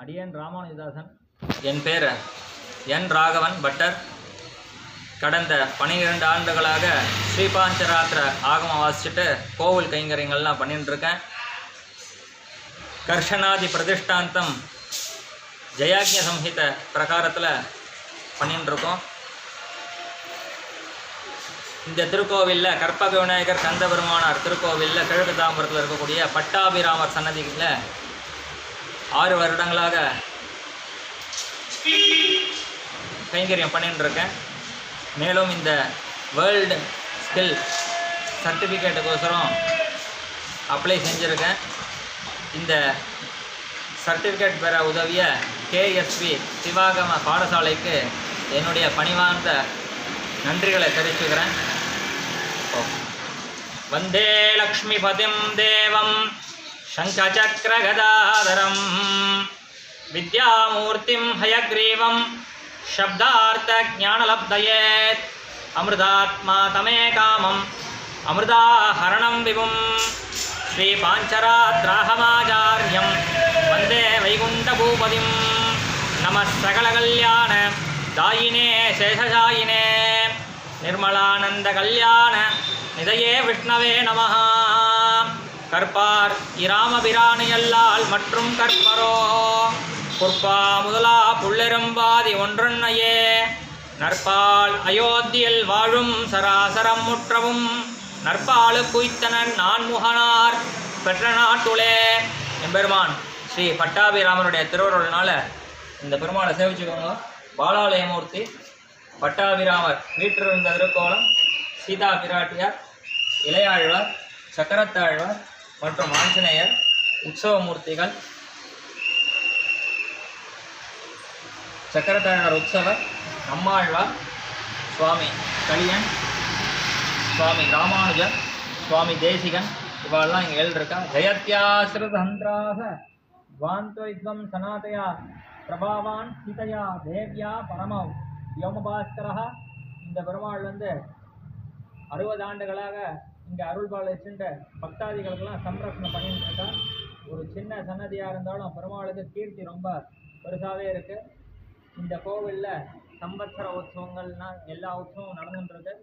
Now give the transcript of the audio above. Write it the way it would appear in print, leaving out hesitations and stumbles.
அடியன் ராமானுஜதாசன். என் பேர் என் ராகவன் பட்டர். கடந்த 12 ஆண்டுகளாக ஸ்ரீபாஞ்சராத்திர ஆகமம் வாசிச்சுட்டு கோவில் கைங்கரியங்கள்லாம் பண்ணிட்டுருக்கேன். கர்ஷனாதி பிரதிஷ்டாந்தம் ஜயாக்ஞ சம்ஹித பிரகாரத்தில் பண்ணிட்டுருக்கோம். இந்த திருக்கோவிலில் கற்பக விநாயகர் கந்த பெருமானார் திருக்கோவிலில் கிழக்கு தாம்பரத்தில் இருக்கக்கூடிய பட்டாபிராமர் சன்னதியில் 6 வருடங்களாக கைங்கரியம் பண்ணிட்டு இருக்கேன். மேலும் இந்த வேர்ல்டு ஸ்கில் சர்டிஃபிகேட்டுக்கோசரம் அப்ளை செஞ்சுருக்கேன். இந்த சர்டிஃபிகேட் பெற உதவிய கேஎஸ்வி சிவாகம பாடசாலைக்கு என்னுடைய பணிவார்ந்த நன்றிகளை தெரிவிச்சுக்கிறேன். வந்தே லக்ஷ்மிபதிம் தேவம் शङ्खचक्रगदाधरं विद्यामूर्तिं हयग्रीवं शब्दार्थज्ञानलब्धये अमृतात्मा तमे कामम् अमृताहरणं विभुं श्रीपाञ्चरात्राहमाचार्यं वन्दे वैकुण्ठभूपतिं नमः सकलकल्याण दायिने शेषशायिने निर्मलानन्दकल्याण निधये विष्णवे नमः. கற்பார் இராமபிரானையல்லால் மற்றும் கற்பரோ பொற்பா முதலா புள்ளெரும்பாதி ஒன்றொன்னையே நற்பால் அயோத்தியில் வாழும் சராசரம் முற்றவும் நற்பாலு குய்த்தனன் நான்முகனார் பெற்ற நாட்டுளே. எம்பெருமான் ஸ்ரீ பட்டாபிராமனுடைய திருவருள்னால இந்த பெருமாளை சேவிச்சுக்கோங்க. பாலாலயமூர்த்தி பட்டாபிராமர் வீற்றிருந்த திருக்கோலம், சீதா பிராட்டியார், இளையாழ்வார், சக்கரத்தாழ்வார் மற்றும் ஆஞ்சநேயர் உற்சவமூர்த்திகள். சக்கரத்தாழ்வார் உற்சவர், நம்மாழ்வார், சுவாமி கலியன், சுவாமி ராமானுஜர், சுவாமி தேசிகன் இவாளெல்லாம் இங்கே எழுதிருக்கா. ஜெயத்யாசிரதந்திராக துவாந்தோத்வம் சனாதயா பிரபாவான் சீதையா தேவ்யா பரமம் யோமபாஸ்கரா. இந்த பெருமாள் 60 ஆண்டுகளாக இங்கே அருள்பால் வச்சுட்டு பக்தாதிகளுக்கெல்லாம் சம்ரட்சணம் பண்ணிட்டு இருக்கா. ஒரு சின்ன சன்னதியாக இருந்தாலும் பெருமாளுக்கு கீர்த்தி ரொம்ப பெருசாகவே இருக்குது. இந்த கோவிலில் சம்பத்சர உற்சவங்கள்னால் எல்லா உற்சவமும் நடந்துட்டுருக்கு.